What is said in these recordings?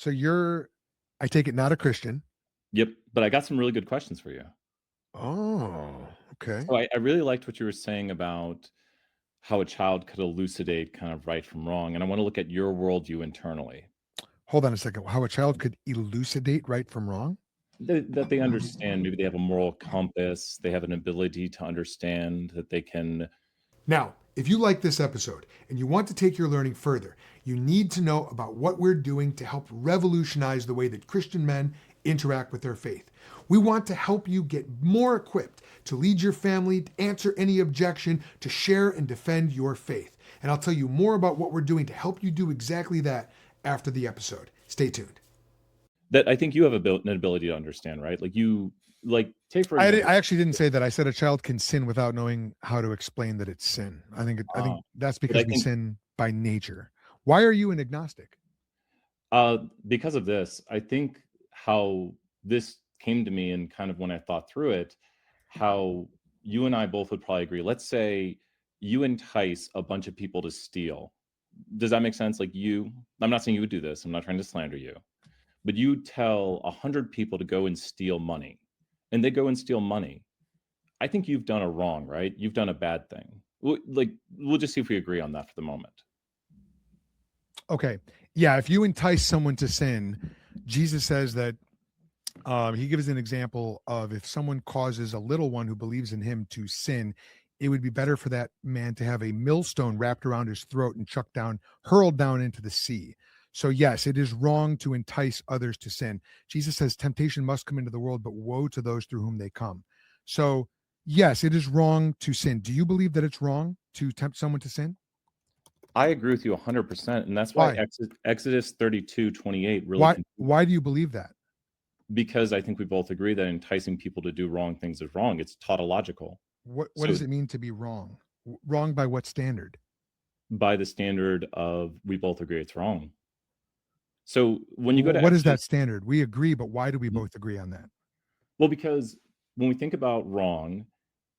So you're, I take it, not a Christian. Yep. But I got some really good questions for you. Oh, okay. So I really liked what you were saying about how a child could elucidate kind of right from wrong. And I want to look at your worldview internally. Hold on a second. How a child could elucidate right from wrong? That they understand, maybe they have a moral compass, they have an ability to understand that they can. Now, if you like this episode and you want to take your learning further, you need to know about what we're doing to help revolutionize the way that Christian men interact with their faith. We want to help you get more equipped to lead your family, to answer any objection, to share and defend your faith. And I'll tell you more about what we're doing to help you do exactly that after the episode. Stay tuned. That I think you have an ability to understand, right? Take for I example. actually didn't say that. I said a child can sin without knowing how to explain that it's sin. I think that's But I because we think sin by nature. Why are you an agnostic? because of this, I think how this came to me and kind of when I thought through it, how you and I both would probably agree. Let's say you entice a bunch of people to steal. Does that make sense? I'm not saying you would do this. I'm not trying to slander you, but you tell 100 people to go and steal money, and they go and steal money. I think you've done a wrong, right? You've done a bad thing. We'll just see if we agree on that for the moment. Okay. Yeah. If you entice someone to sin, Jesus says that he gives an example of if someone causes a little one who believes in him to sin, it would be better for that man to have a millstone wrapped around his throat and hurled down into the sea. So yes, it is wrong to entice others to sin. Jesus says temptation must come into the world, but woe to those through whom they come. So yes, it is wrong to sin. Do you believe that it's wrong to tempt someone to sin? I agree with you 100%, and that's why Exodus 32:28 really. Why do you believe that? Because I think we both agree that enticing people to do wrong things is wrong. It's tautological. What does it mean to be wrong? Wrong by what standard? By the standard of we both agree it's wrong. So when you go to what is that standard? We agree, but why do we both agree on that? Well, because when we think about wrong,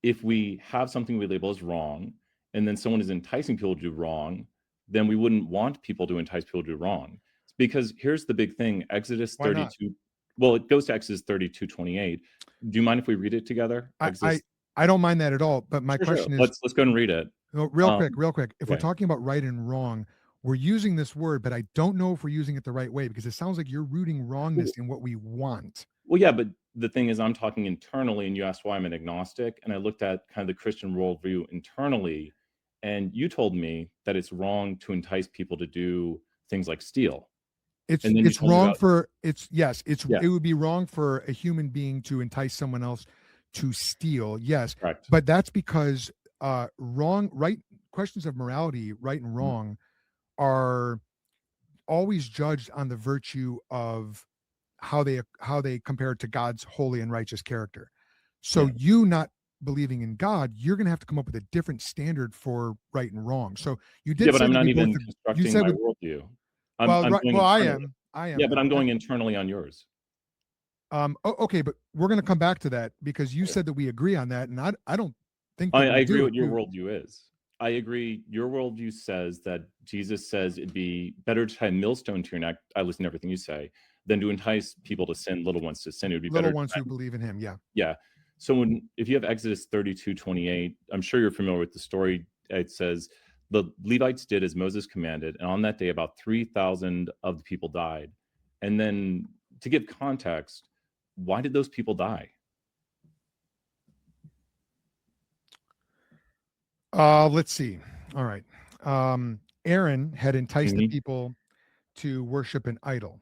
if we have something we label as wrong, and then someone is enticing people to do wrong, then we wouldn't want people to entice people to do wrong. Because here's the big thing, Exodus 32. Well, it goes to Exodus 32:28. Do you mind if we read it together? I don't mind that at all. But my question is, let's go and read it. Real quick. If we're talking about right and wrong, we're using this word, but I don't know if we're using it the right way because it sounds like you're rooting wrongness in what we want. Well, yeah, but the thing is, I'm talking internally, and you asked why I'm an agnostic, and I looked at kind of the Christian worldview internally, and you told me that it's wrong to entice people to do things like steal. It's wrong it would be wrong for a human being to entice someone else to steal. Yes. Correct. But that's because questions of morality, right and wrong, are always judged on the virtue of how they compare to God's holy and righteous character. So you not believing in God, you're going to have to come up with a different standard for right and wrong. So you did. Yeah, but I'm not even constructing my worldview. I am. Yeah, but I'm going internally on yours. Okay, but we're going to come back to that because you said that we agree on that, and I don't think I agree what your worldview is. I agree. Your worldview says that Jesus says it'd be better to tie a millstone to your neck. I listen to everything you say, than to entice people to sin, little ones to sin. It would be little ones who believe in him. Yeah. Yeah. So if you have Exodus 32:28, I'm sure you're familiar with the story. It says the Levites did as Moses commanded, and on that day about 3,000 of the people died. And then to give context, why did those people die? Let's see. All right. Aaron had enticed the people to worship an idol.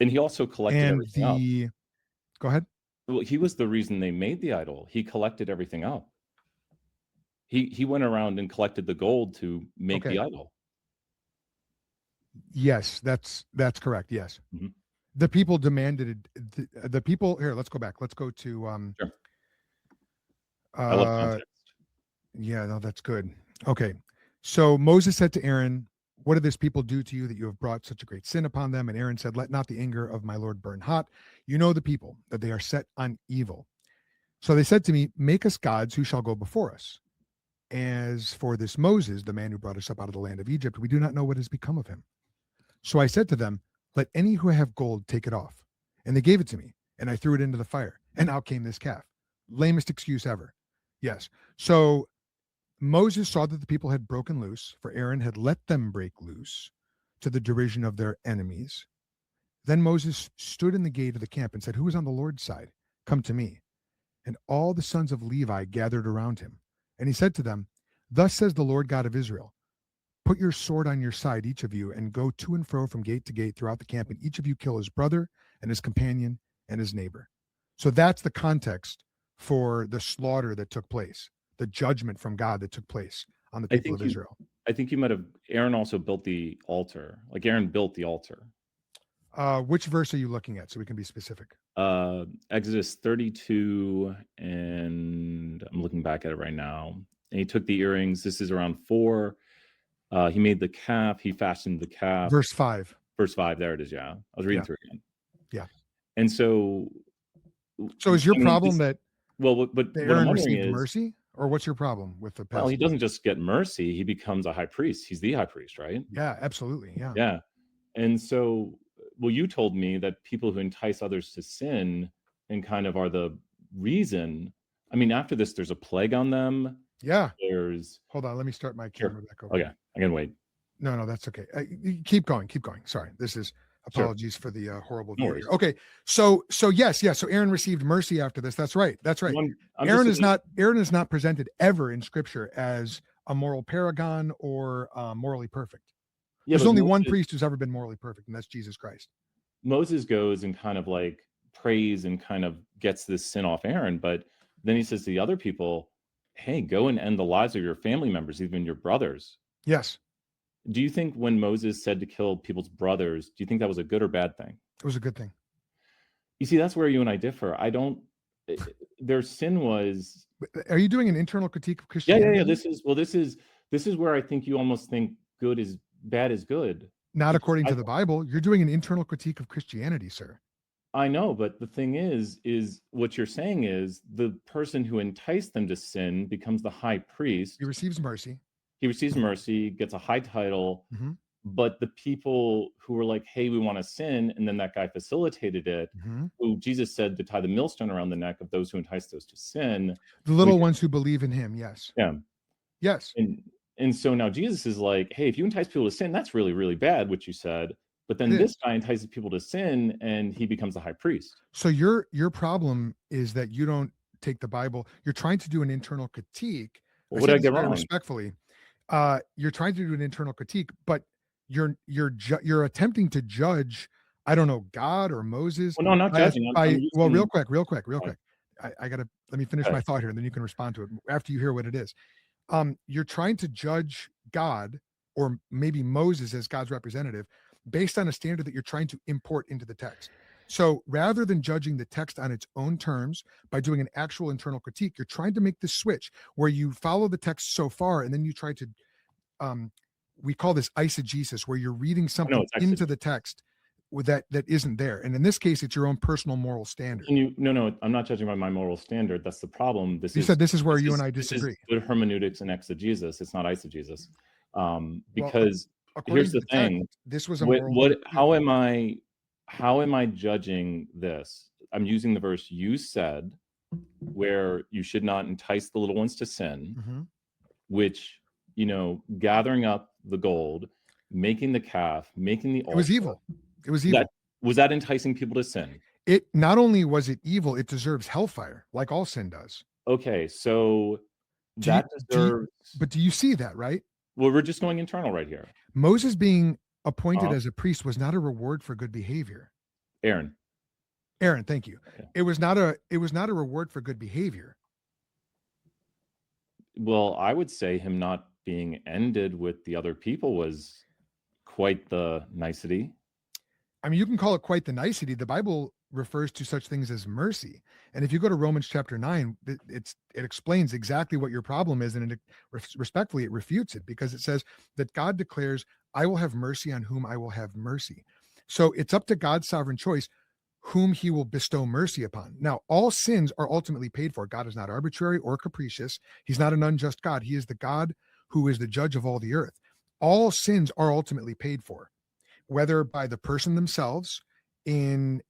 And he also collected everything up. Go ahead. Well, he was the reason they made the idol. He collected everything up. He went around and collected the gold to make the idol. Yes, that's correct. Yes. Mm-hmm. The people demanded the people here. Let's go back. Let's go to sure. I love context. Yeah, no, that's good. Okay. So Moses said to Aaron, "What did this people do to you that you have brought such a great sin upon them?" And Aaron said, "Let not the anger of my Lord burn hot. You know the people, that they are set on evil. So they said to me, make us gods who shall go before us. As for this Moses, the man who brought us up out of the land of Egypt, we do not know what has become of him. So I said to them, Let any who have gold take it off. And they gave it to me, and I threw it into the fire, and out came this calf. Lamest excuse ever. Yes. So Moses saw that the people had broken loose, for Aaron had let them break loose to the derision of their enemies. Then Moses stood in the gate of the camp and said, "Who is on the Lord's side? Come to me." And all the sons of Levi gathered around him. And he said to them, "Thus says the Lord God of Israel, put your sword on your side, each of you, and go to and fro from gate to gate throughout the camp, and each of you kill his brother and his companion and his neighbor." So that's the context for the slaughter that took place, the judgment from God that took place on the people of Israel. I think you might have, Aaron also built the altar. Like Aaron built the altar. Which verse are you looking at so we can be specific? Exodus 32, and I'm looking back at it right now. And he took the earrings. This is around 4. He made the calf. He fashioned the calf. Verse 5. Verse 5. There it is. Yeah, I was reading through it again. Yeah. And so is your problem that but Aaron received mercy, or what's your problem with the passage? Well, he doesn't just get mercy; he becomes a high priest. He's the high priest, right? Yeah, absolutely. Yeah. Yeah. And so, well, you told me that people who entice others to sin and kind of are the reason. I mean, after this, there's a plague on them. Yeah. There's. Hold on, let me start my camera back over. Okay, I can wait. No, that's okay. Keep going. Sorry, this is apologies for the horrible view here. Okay, so yes. So Aaron received mercy after this. That's right. Aaron is not presented ever in Scripture as a moral paragon or morally perfect. There's only one priest who's ever been morally perfect, and that's Jesus Christ. Moses goes and kind of like prays and kind of gets this sin off Aaron, but then he says to the other people, "Hey, go and end the lives of your family members, even your brothers." Yes. Do you think when Moses said to kill people's brothers, do you think that was a good or bad thing? It was a good thing. You see, that's where you and I differ. Their sin was. Are you doing an internal critique of Christianity? Yeah. This is where I think you almost think good is bad is good. Not according to the Bible. You're doing an internal critique of Christianity, sir. I know, but the thing is what you're saying is the person who enticed them to sin becomes the high priest. He receives mercy. Gets a high title, but the people who were like, "Hey, we want to sin," and then that guy facilitated it, who Jesus said to tie the millstone around the neck of those who entice those to sin. The little ones who believe in him, yes. Yeah. Yes. And so now Jesus is like, "Hey, if you entice people to sin, that's really, really bad," what you said. But then this guy entices people to sin, and he becomes the high priest. So your problem is that you don't take the Bible. You're trying to do an internal critique. Well, what did I get wrong? Respectfully. You're trying to do an internal critique, but you're attempting to judge, I don't know, God or Moses. Well, no, I'm not judging. Real quick. Let me finish my thought here, and then you can respond to it after you hear what it is. You're trying to judge God or maybe Moses as God's representative based on a standard that you're trying to import into the text. So rather than judging the text on its own terms by doing an actual internal critique, you're trying to make this switch where you follow the text so far and then you try to, we call this eisegesis, where you're reading something into the text with that isn't there. And in this case, it's your own personal moral standard. No, I'm not judging by my moral standard. That's the problem. You said this is where you and I disagree. This is good hermeneutics and exegesis. It's not eisegesis. Because here's the thing. Text, this was a moral. How am I judging this? I'm using the verse you said, where you should not entice the little ones to sin, which, gathering up the gold, making the calf, making the altar. It was evil. It was evil. Was that enticing people to sin? It not only was it evil, it deserves hellfire, like all sin does. Okay, so deserves. But do you see that, right? Well, we're just going internal right here. Moses being appointed as a priest was not a reward for good behavior. Aaron, thank you. Okay. It was not a reward for good behavior. Well, I would say him not being ended with the other people was quite the nicety. I mean, you can call it quite the nicety. The Bible refers to such things as mercy. And if you go to Romans chapter 9, it explains exactly what your problem is. And respectfully, it refutes it, because it says that God declares, "I will have mercy on whom I will have mercy." So it's up to God's sovereign choice whom he will bestow mercy upon. Now, all sins are ultimately paid for. God is not arbitrary or capricious. He's not an unjust God. He is the God who is the judge of all the earth. All sins are ultimately paid for. whether by the person themselves in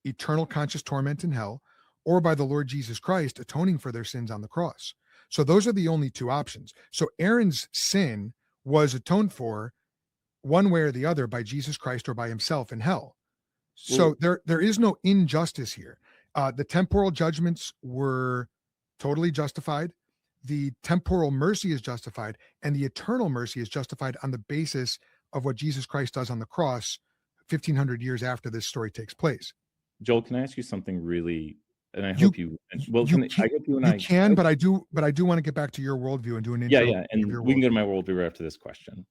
eternal conscious torment in hell, or by the Lord Jesus Christ atoning for their sins on the cross. So those are the only two options. So Aaron's sin was atoned for one way or the other by Jesus Christ or by himself in hell. So there is no injustice here. The temporal judgments were totally justified. The temporal mercy is justified, and the eternal mercy is justified on the basis of what Jesus Christ does on the cross 1,500 years after this story takes place. Joel, can I ask you something really? And I You- hope you. Well, you I hope you and You I can, but I do want to get back to your worldview and do an Yeah, intro. yeah, and we can go to my worldview right after this question.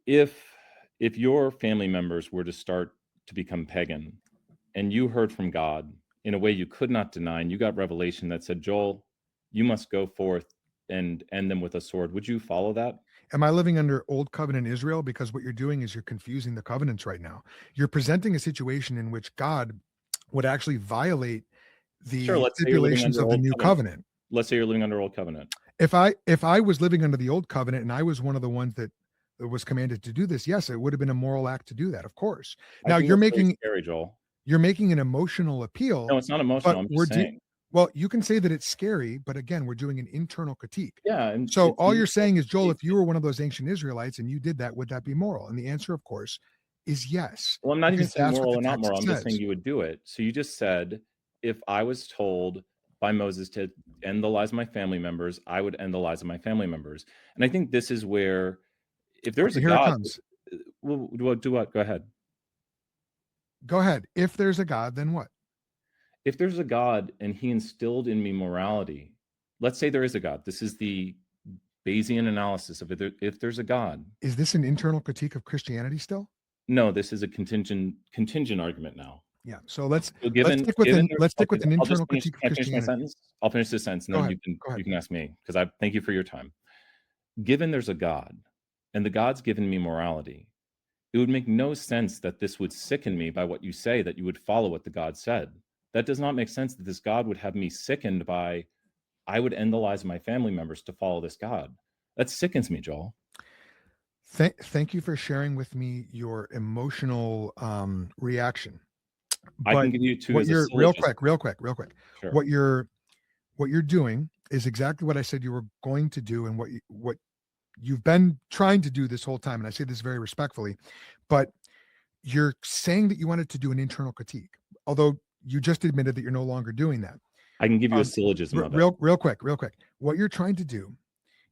If your family members were to start to become pagan, and you heard from God in a way you could not deny, and you got revelation that said, Joel, you must go forth and end them with a sword, would you follow that? Am I living under old covenant Israel? Because what you're doing is you're confusing the covenants right now. You're presenting a situation in which God would actually violate the Sure, let's say you're living stipulations under of the old new covenant. Let's say you're living under old covenant. If I was living under the old covenant and I was one of the ones that was commanded to do this, yes, it would have been a moral act to do that, of course. Now you're making scary, Joel. You're making an emotional appeal. No, it's not emotional. I'm just saying. Well, you can say that it's scary, but again, we're doing an internal critique. Yeah, and so all you're saying is, Joel, if you were one of those ancient Israelites and you did that, would that be moral? And the answer, of course, is yes. Well, I'm not even saying moral or not moral. I'm just saying you would do it. So you just said, if I was told by Moses to end the lives of my family members, I would end the lives of my family members. And I think this is where, if there's a God, well, do what? Go ahead. Go ahead. If there's a God, then what? If there's a God and he instilled in me morality, let's say there is a God. This is the Bayesian analysis of it. If there's a God. Is this an internal critique of Christianity still? No, this is a contingent argument now. Yeah. So let's stick with an internal critique of Christianity. I'll finish this sentence and then you can ask me, because I thank you for your time. Given there's a God and the God's given me morality, it would make no sense that this would sicken me by what you say, that you would follow what the God said. That does not make sense that this God would have me sickened by, I would end the lives of my family members to follow this God. That sickens me, Joel. Thank you for sharing with me your emotional reaction. I can give you two. What you're real quick. Sure. What you're doing is exactly what I said you were going to do, and what you've been trying to do this whole time. And I say this very respectfully, but you're saying that you wanted to do an internal critique, although you just admitted that you're no longer doing that. I can give you a syllogism of it. Real quick. What you're trying to do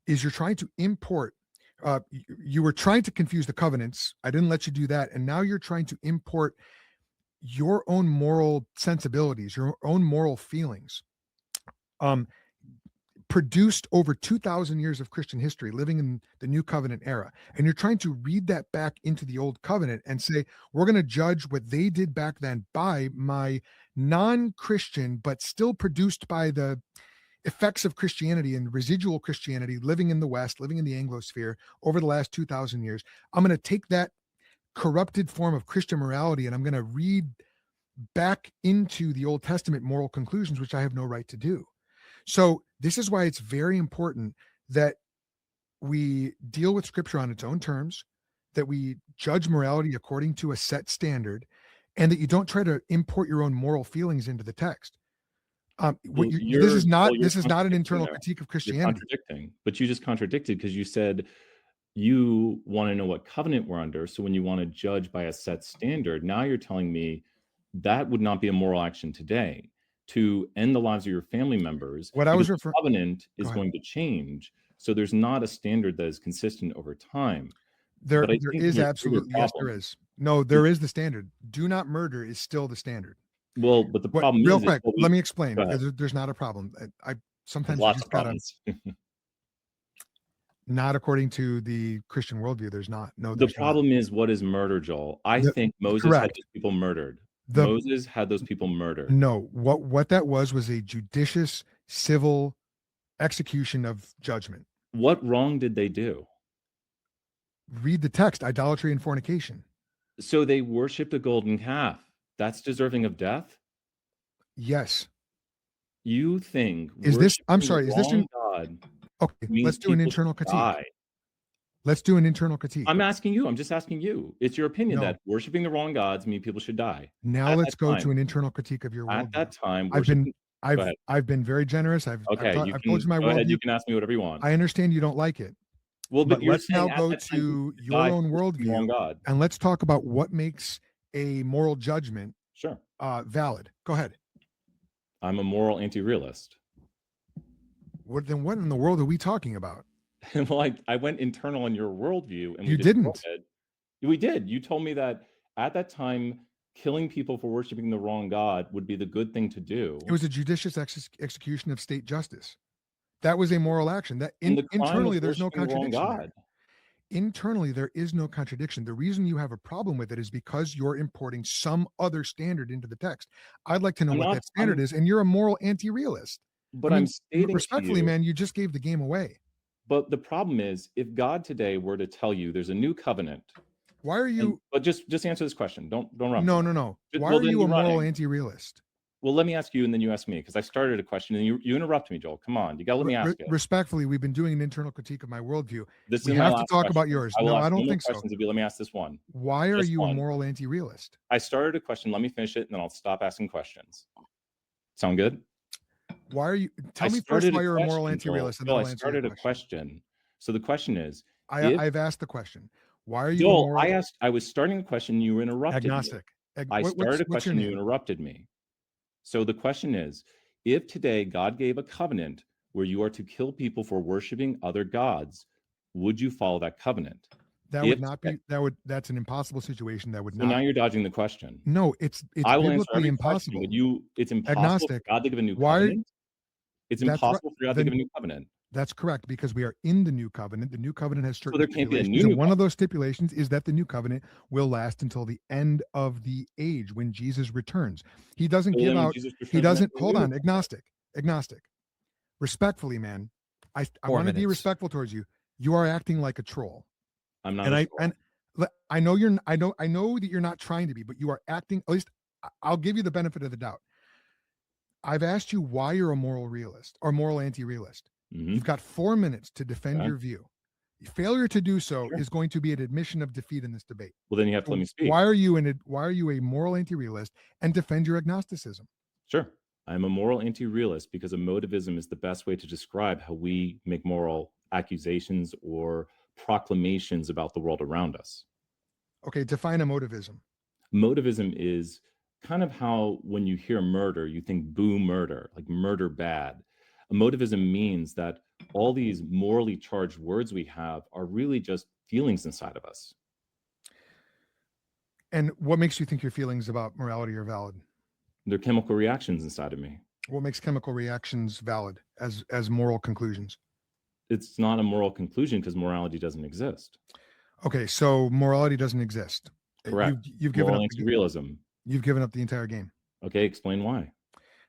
is you're trying to import. You were trying to confuse the covenants. I didn't let you do that, and now you're trying to import your own moral sensibilities, your own moral feelings, produced over 2,000 years of Christian history, living in the new covenant era. And you're trying to read that back into the old covenant and say, we're going to judge what they did back then by my non-Christian, but still produced by the effects of Christianity and residual Christianity living in the West, living in the Anglosphere over the last 2,000 years. I'm going to take that corrupted form of Christian morality and I'm going to read back into the Old Testament moral conclusions, which I have no right to do. So this is why it's very important that we deal with Scripture on its own terms, that we judge morality according to a set standard, and that you don't try to import your own moral feelings into the text. This is not an internal critique of Christianity. You're contradicting, but you just contradicted because you said you want to know what covenant we're under. So when you want to judge by a set standard, now you're telling me that would not be a moral action today. To end the lives of your family members, what I was referring covenant is going to change. So there's not a standard that is consistent over time. There is absolutely, yes, there is. No, there is the standard. Do not murder is still the standard. Well, but the problem real quick, let me explain. There's not a problem. I sometimes lots of problems. Not according to the Christian worldview. There's not. No, the problem is, what is murder, Joel? I think Moses had those people murdered. Moses had those people murdered. No, what that was a judicious civil execution of judgment. What wrong did they do? Read the text: idolatry and fornication. So they worshipped a golden calf. That's deserving of death? Yes. You think is this? I'm sorry. Is this God? Okay, let's do an internal critique. Let's do an internal critique. I'm asking you. I'm just asking you. It's your opinion No. that worshiping the wrong gods mean people should die. Now At let's that go time, to an internal critique of your at worldview. that time, I've been worshiping. Go ahead. I've been very generous. I've Okay, you I've told you can my go ahead. worldview. You can ask me whatever you want. I understand you don't like it, Well, but but you're let's now saying at go that time to people should your die own for worshiping the wrong worldview, God. and let's talk about what makes a moral judgment Sure. valid. Go ahead. I'm a moral anti-realist. What in the world are we talking about? Well, I went internal in your worldview, and You didn't. We did. You told me that at that time, killing people for worshiping the wrong God would be the good thing to do. It was a judicious execution of state justice. That was a moral action. That And the crime internally, was there's no worshiping the wrong contradiction there. God. Internally, there is no contradiction. The reason you have a problem with it is because you're importing some other standard into the text. I'd like to know what that standard is, and you're a moral anti-realist. But I'm stating respectfully, to you, man, you just gave the game away. But the problem is, if God today were to tell you there's a new covenant, why are you? But just answer this question. Don't run. No. Why are you a moral anti-realist? Well, let me ask you, and then you ask me, because I started a question, and you interrupt me, Joel. Come on, you gotta let me ask it. Respectfully, we've been doing an internal critique of my worldview. We have to talk about yours. No, I don't think so. If you let me ask this one. Why are you a moral anti-realist? I started a question. Let me finish it, and then I'll stop asking questions. Sound good? Why are you? Tell me first why you're a moral anti-realist, and then I'll answer. I started a question. So the question is, I've asked the question. Why are you? Joel, I was starting a question. You interrupted. Agnostic. I started a question. You interrupted me. So the question is, if today God gave a covenant where you are to kill people for worshiping other gods, would you follow that covenant? That would not be. That's an impossible situation. That would not. So now you're dodging the question. No, it's biblically impossible. It's impossible for God to give a new covenant. It's impossible for God to give a new covenant. That's correct, because we are in the new covenant. The new covenant has certain stipulations, and one of those stipulations is that the new covenant will last until the end of the age when Jesus returns. He doesn't give out. He doesn't. Hold on, agnostic. Respectfully, man, I want to be respectful towards you. You are acting like a troll. I'm not. And I know you're. I know that you're not trying to be, but you are acting. At least I'll give you the benefit of the doubt. I've asked you why you're a moral realist or moral anti-realist. Mm-hmm. You've got 4 minutes to defend your view. Failure to do so is going to be an admission of defeat in this debate. Well, then you have to let me speak. Why are you a moral anti-realist, and defend your agnosticism? Sure. I'm a moral anti-realist because emotivism is the best way to describe how we make moral accusations or proclamations about the world around us. Okay, define emotivism. Emotivism is kind of how when you hear murder, you think boo murder, like murder bad. Emotivism means that all these morally charged words we have are really just feelings inside of us. And what makes you think your feelings about morality are valid? They're chemical reactions inside of me. What makes chemical reactions valid as moral conclusions? It's not a moral conclusion because morality doesn't exist. Okay, so morality doesn't exist. Correct. You've given up anti-realism. You've given up the entire game. Okay, explain why.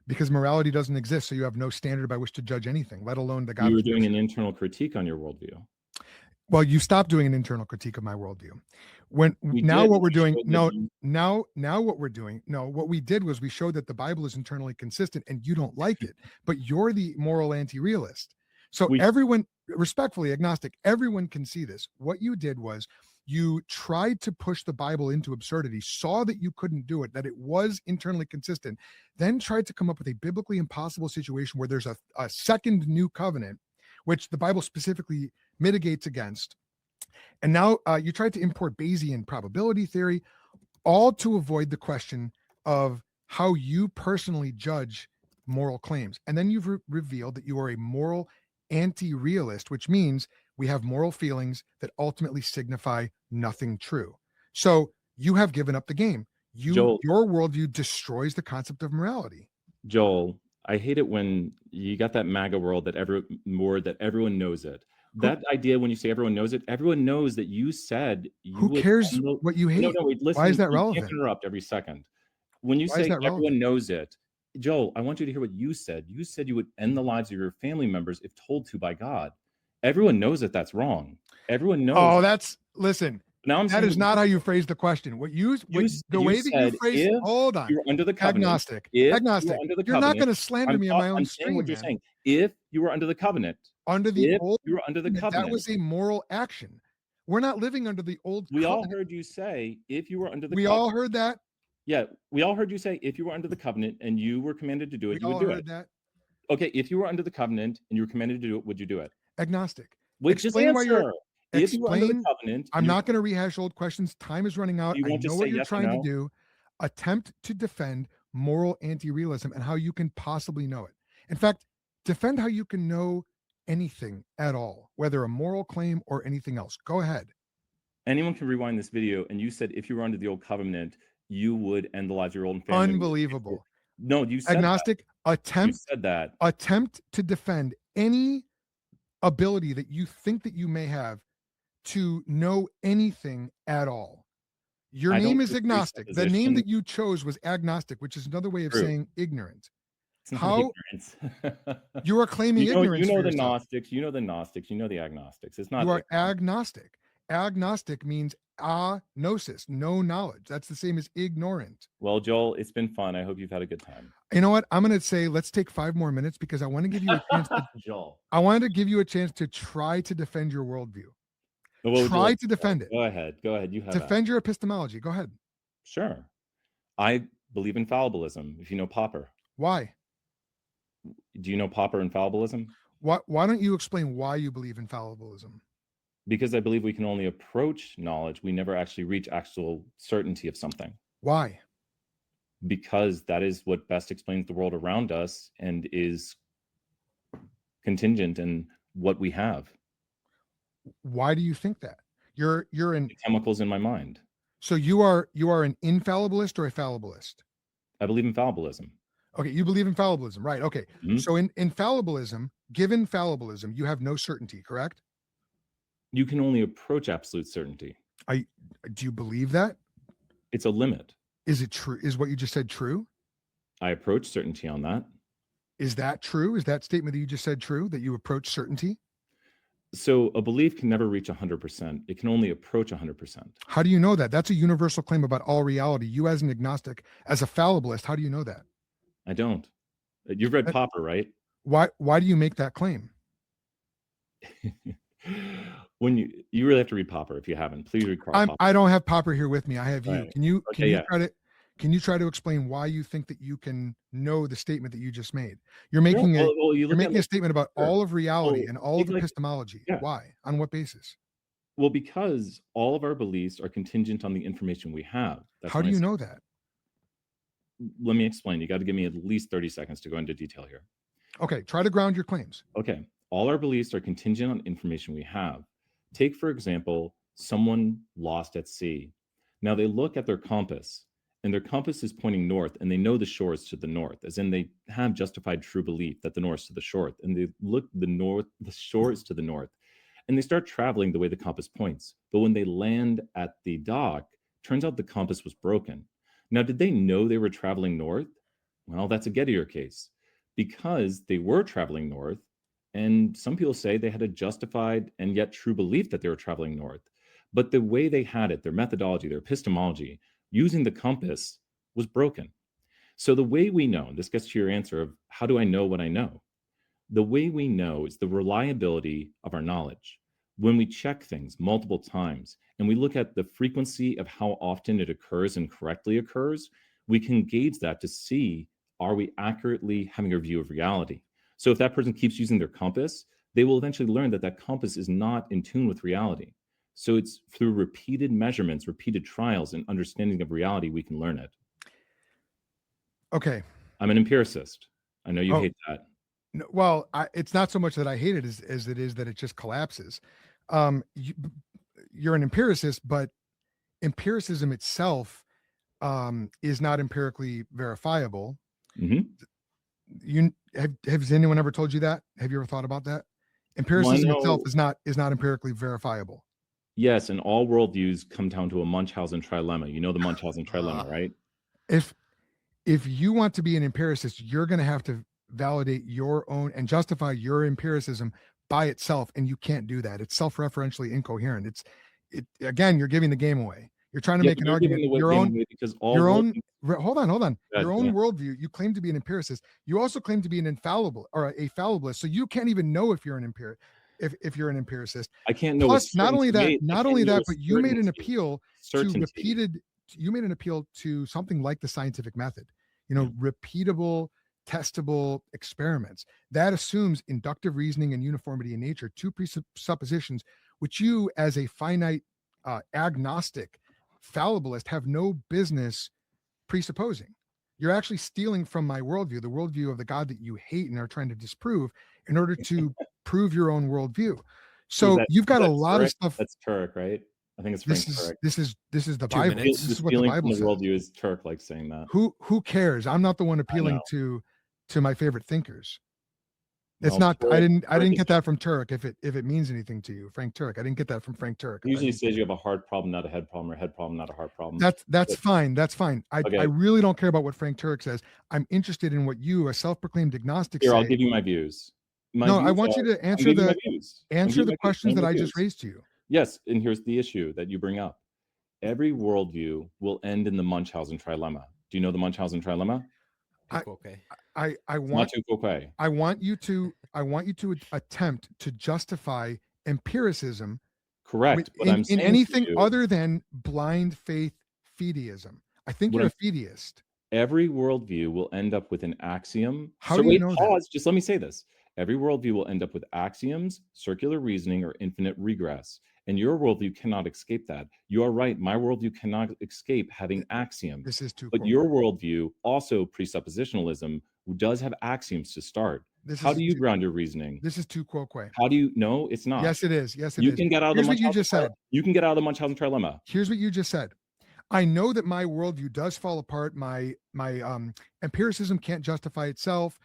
Because morality doesn't exist, so you have no standard by which to judge anything, let alone the God. You were doing an internal critique on your worldview. Well, you stopped doing an internal critique of my worldview. What we did was we showed that the Bible is internally consistent, and you don't like it, but you're the moral anti-realist. So everyone, respectfully agnostic, everyone can see this. What you did was you tried to push the Bible into absurdity, saw that you couldn't do it, that it was internally consistent, then tried to come up with a biblically impossible situation where there's a second new covenant, which the Bible specifically mitigates against. And now you tried to import Bayesian probability theory, all to avoid the question of how you personally judge moral claims. And then you've revealed that you are a moral anti-realist, which means we have moral feelings that ultimately signify nothing true. So you have given up the game. Your worldview destroys the concept of morality. Joel, I hate it when you got that MAGA world that everyone knows it. That idea when you say everyone knows it, everyone knows that you said you Who cares what you hate? No, wait, listen. Why is that relevant? You can't interrupt every second. When you say everyone knows it, Joel, I want you to hear what you said. You said you would end the lives of your family members if told to by God. Everyone knows that that's wrong. Everyone knows. Oh, listen. Now that is not how you phrased the question. Hold on. You're under the covenant. Agnostic. You're not going to slander me on my own stream. What you're saying. If you were under the covenant, you were under the covenant, that was a moral action. We're not living under the old We all covenant. heard you say, if you were under the We covenant. all heard that. Yeah, we all heard you say, if you were under the covenant and you were commanded to do We it, you would all do heard it. that. Okay, if you were under the covenant and you were commanded to do it, would you do it? Agnostic. Wait, just Explain why you're. answer. If you were under the Explain. covenant, I'm and not going to rehash old questions. Time is running out. you I won't know just what say you're yes or trying to no. do. Attempt to defend moral anti-realism and how you can possibly know it. In fact, defend how you can know anything at all, whether a moral claim or anything else. Go ahead. Anyone can rewind this video, and you said if you were under the old covenant, you would end the lives of your own family. Unbelievable. No, you said Agnostic. that. You said that. Attempt to defend any ability that you think that you may have to know anything at all. Your I name don't is take agnostic. The presupposition. name that you chose was agnostic, which is another way of True. saying ignorant. It's not How ignorance. you are claiming ignorance. You know for the yourself. Gnostics. You know the Gnostics. You know the agnostics. It's not. You are ignorance. agnostic. Agnostic means agnosis, no knowledge. That's the same as ignorant. Well, Joel, it's been fun. I hope you've had a good time. You know what? I'm going to say let's take 5 more minutes because I want to give you a chance. Joel, I wanted to give you a chance to try to defend your worldview. Try to defend it. Go ahead. Go ahead. You have defend your epistemology. Go ahead. Sure. I believe in fallibilism. If you know Popper. Why? Do you know Popper and fallibilism? Why don't you explain why you believe in fallibilism? Because I believe we can only approach knowledge. We never actually reach actual certainty of something. Why? Because that is what best explains the world around us and is contingent in what we have. Why do you think that? You're in the chemicals in my mind. So you are an infallibilist or a fallibilist? I believe in fallibilism. Okay, you believe in fallibilism, right? Okay. Mm-hmm. So in fallibilism, given fallibilism, you have no certainty, correct? You can only approach absolute certainty. Do you believe that? It's a limit. Is it true? Is what you just said true? I approach certainty on that. Is that true? Is that statement that you just said true, that you approach certainty? So a belief can never reach 100%. It can only approach 100%. How do you know that? That's a universal claim about all reality. You as an agnostic, as a fallibilist, how do you know that? I don't. You've read Popper, right? Why do you make that claim? When you really have to read Popper if you haven't. Please read Popper. I don't have Popper here with me. I have you. Right. Can you try to explain why you think that you can know the statement that you just made? You're making you're making a statement about all of reality and all of epistemology. Yeah. Why? On what basis? Well, because all of our beliefs are contingent on the information we have. How do you know that? Let me explain. You got to give me at least 30 seconds to go into detail here. Okay, try to ground your claims. Okay. All our beliefs are contingent on information we have. Take, for example, someone lost at sea. Now they look at their compass, and their compass is pointing north, and they know the shore is to the north, as in they have justified true belief that the north is to the shore, and they look the shore is to the north, and they start traveling the way the compass points. But when they land at the dock, turns out the compass was broken. Now, did they know they were traveling north? Well, that's a Gettier case, because they were traveling north, and some people say they had a justified and yet true belief that they were traveling north. But the way they had it, their methodology, their epistemology, using the compass was broken. So the way we know, and this gets to your answer of how do I know what I know? The way we know is the reliability of our knowledge. When we check things multiple times and we look at the frequency of how often it occurs and correctly occurs, we can gauge that to see, are we accurately having a view of reality? So if that person keeps using their compass, they will eventually learn that that compass is not in tune with reality. So it's through repeated measurements, repeated trials, and understanding of reality, we can learn it. Okay. I'm an empiricist. I know you hate that. No, well, it's not so much that I hate it as it is that it just collapses. You're an empiricist, but empiricism itself is not empirically verifiable. Mm-hmm. Has anyone ever told you that? Have you ever thought about that? Empiricism itself is not empirically verifiable. Yes, and all worldviews come down to a Munchausen trilemma. You know the Munchausen trilemma, right? If you want to be an empiricist, you're going to have to validate your own and justify your empiricism by itself, and you can't do that. It's self-referentially incoherent. Again, you're giving the game away. You're trying to make an argument. Hold on. Your own worldview. You claim to be an empiricist. You also claim to be an infallible or a fallibilist. So you can't even know if you're an empiricist. if you're an empiricist. I can't know. Plus, not only that, but you made an certainty. appeal to something like the scientific method. Repeatable, testable experiments. That assumes inductive reasoning and uniformity in nature, two presuppositions which you, as a finite agnostic fallibilist, have no business presupposing. You're actually stealing from my worldview, the worldview of the God that you hate and are trying to disprove, in order to prove your own worldview. So you've got a lot of stuff. That's Turk, right? I think it's Frank Turk. This is the Bible. This is what the Bible says. The worldview is Turk, like saying that. Who cares? I'm not the one appealing to my favorite thinkers. It's well, not. Turk, I didn't get that from Turk. If it means anything to you, Frank Turk. I didn't get that from Frank Turk. He usually says you have a heart problem, not a head problem, or a head problem, not a heart problem. That's fine. That's fine. I really don't care about what Frank Turk says. I'm interested in what you, a self-proclaimed agnostic, say. I'll give you my views. I want you to answer the questions that I just raised to you. Yes, and here's the issue that you bring up. Every worldview will end in the Munchausen trilemma. Do you know the Munchausen trilemma? I want you to attempt to justify empiricism. Correct. In anything other than blind faith fideism. I think you're a fideist. Every worldview will end up with an axiom. How do you know that? Just let me say this. Every worldview will end up with axioms, circular reasoning, or infinite regress. And your worldview cannot escape that. You are right. My worldview cannot escape having axioms. This is too. But your worldview, also presuppositionalism, does have axioms to start. How do you ground your reasoning? This is too quoque. How do you? No, it's not. Yes, it is. Yes, it is. You can get out of the. Here's what you just said. You can get out of the Munchausen trilemma. Here's what you just said. I know that my worldview does fall apart. My empiricism can't justify itself.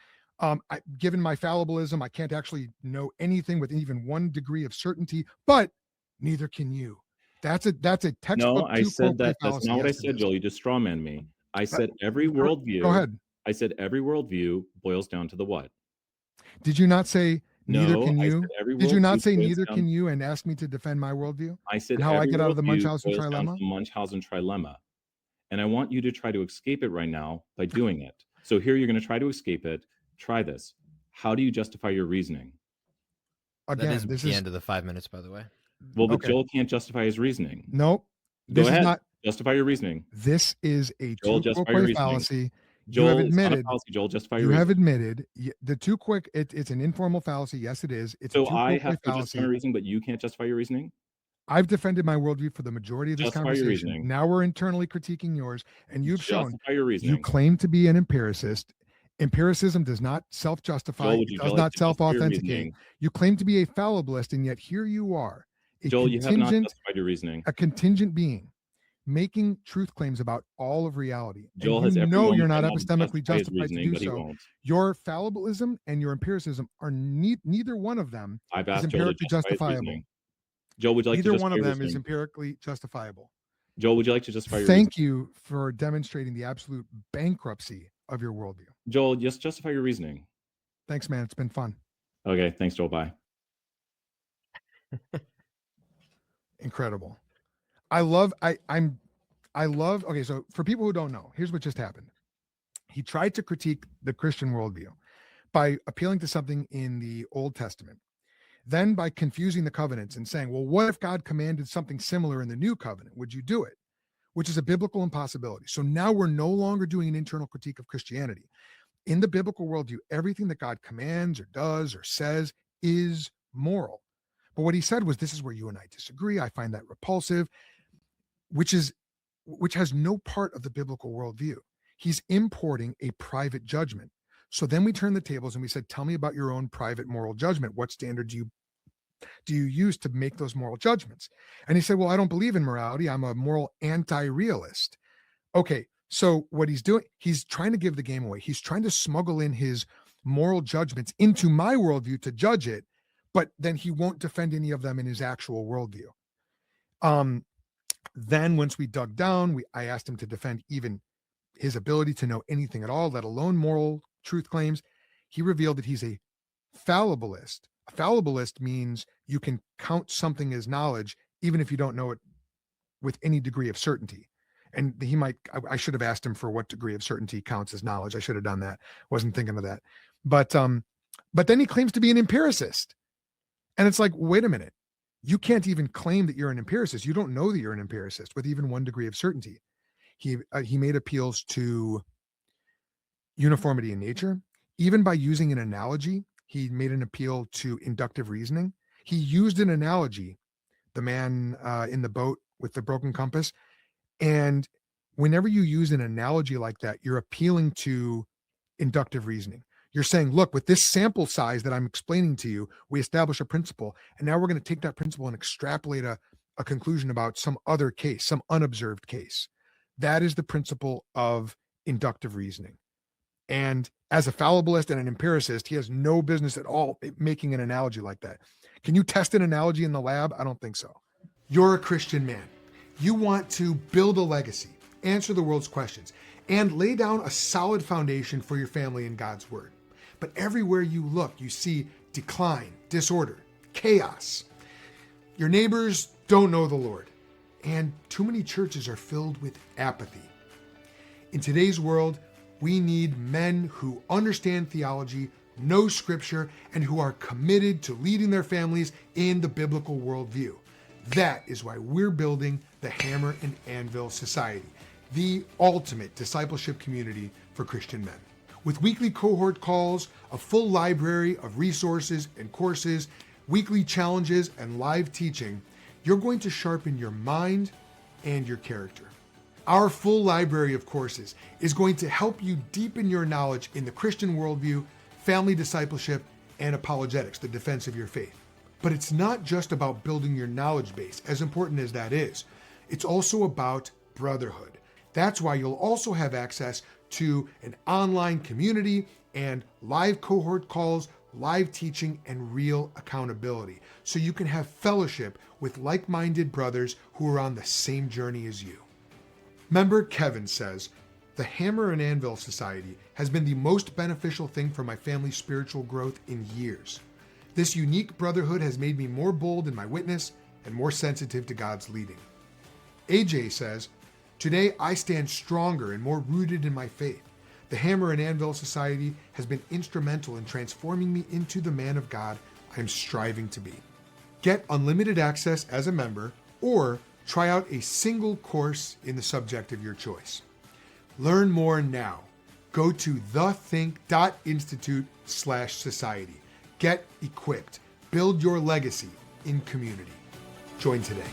Given my fallibilism, I can't actually know anything with even one degree of certainty. But neither can you. That's a textbook. No, I said that. That's not what I said, Joel. You just strawman me. I said every worldview. Go ahead. I said every worldview boils down to the what? Did you not say neither can you? Did you not say neither down... can you and ask me to defend my worldview? I said and how I get out of the Munchausen trilemma? The Munchausen trilemma. And I want you to try to escape it right now by doing it. So here you're going to try to escape it. Try this. How do you justify your reasoning? Again, this is the end of the 5 minutes, by the way. Well, but Joel can't justify his reasoning. Nope. Go ahead. Justify your reasoning. This is a two-quick fallacy. Joel, you have admitted. Joel, justify you have admitted the too quick. It's an informal fallacy. Yes, it is. It's so a too I quick have to fallacy. justify my reasoning, but you can't justify your reasoning. I've defended my worldview for the majority of this conversation. Now we're internally critiquing yours, and you've shown you claim to be an empiricist. Empiricism does not self-justify. It does not self-authenticate. You claim to be a fallibilist, and yet here you are. Joel, you have not justified your reasoning. A contingent being making truth claims about all of reality. Joel and you're not epistemically justified to do so. Your fallibilism and your empiricism are neither one of them is empirically justifiable. Joel, would you like neither one of them is empirically justifiable. Joel, would you like to justify your Thank you for demonstrating the absolute bankruptcy of your worldview. Joel, just justify your reasoning. Thanks, man. It's been fun. Okay, thanks, Joel. Bye. Incredible. Okay, so for people who don't know, here's what just happened. He tried to critique the Christian worldview by appealing to something in the Old Testament, then by confusing the covenants and saying, well, what if God commanded something similar in the New Covenant? Would you do it? Which is a biblical impossibility. So now we're no longer doing an internal critique of Christianity. In the biblical worldview, everything that God commands or does or says is moral. But what he said was, this is where you and I disagree. I find that repulsive, which has no part of the biblical worldview. He's importing a private judgment. So then we turned the tables and we said, tell me about your own private moral judgment. What standard do you use to make those moral judgments? And he said, well, I don't believe in morality. I'm a moral anti-realist. Okay, so what he's doing, he's trying to give the game away. He's trying to smuggle in his moral judgments into my worldview to judge it, but then he won't defend any of them in his actual worldview. Then once we dug down, I asked him to defend even his ability to know anything at all, let alone moral truth claims. He revealed that he's a fallibilist. A fallibilist means you can count something as knowledge, even if you don't know it with any degree of certainty. And I should have asked him for what degree of certainty counts as knowledge. I should have done that. Wasn't thinking of that. But then he claims to be an empiricist. And it's like, wait a minute. You can't even claim that you're an empiricist. You don't know that you're an empiricist with even one degree of certainty. He made appeals to uniformity in nature. Even by using an analogy, he made an appeal to inductive reasoning. He used an analogy, the man in the boat with the broken compass. And whenever you use an analogy like that, you're appealing to inductive reasoning. You're saying, look, with this sample size that I'm explaining to you, we establish a principle, and now we're going to take that principle and extrapolate a conclusion about some other case, some unobserved case. That is the principle of inductive reasoning. And as a fallibilist and an empiricist, he has no business at all making an analogy like that. Can you test an analogy in the lab? I don't think so. You're a Christian man. You want to build a legacy, answer the world's questions, and lay down a solid foundation for your family in God's word. But everywhere you look, you see decline, disorder, chaos. Your neighbors don't know the Lord, and too many churches are filled with apathy. In today's world, we need men who understand theology, know scripture, and who are committed to leading their families in the biblical worldview. That is why we're building the Hammer and Anvil Society, the ultimate discipleship community for Christian men. With weekly cohort calls, a full library of resources and courses, weekly challenges, and live teaching, you're going to sharpen your mind and your character. Our full library of courses is going to help you deepen your knowledge in the Christian worldview, family discipleship, and apologetics, the defense of your faith. But it's not just about building your knowledge base, as important as that is. It's also about brotherhood. That's why you'll also have access to an online community and live cohort calls, live teaching, and real accountability. So you can have fellowship with like-minded brothers who are on the same journey as you. Member Kevin says, the Hammer and Anvil Society has been the most beneficial thing for my family's spiritual growth in years. This unique brotherhood has made me more bold in my witness and more sensitive to God's leading. AJ says, today I stand stronger and more rooted in my faith. The Hammer and Anvil Society has been instrumental in transforming me into the man of God I am striving to be. Get unlimited access as a member or try out a single course in the subject of your choice. Learn more now. Go to thethink.institute/society. Get equipped. Build your legacy in community. Join today.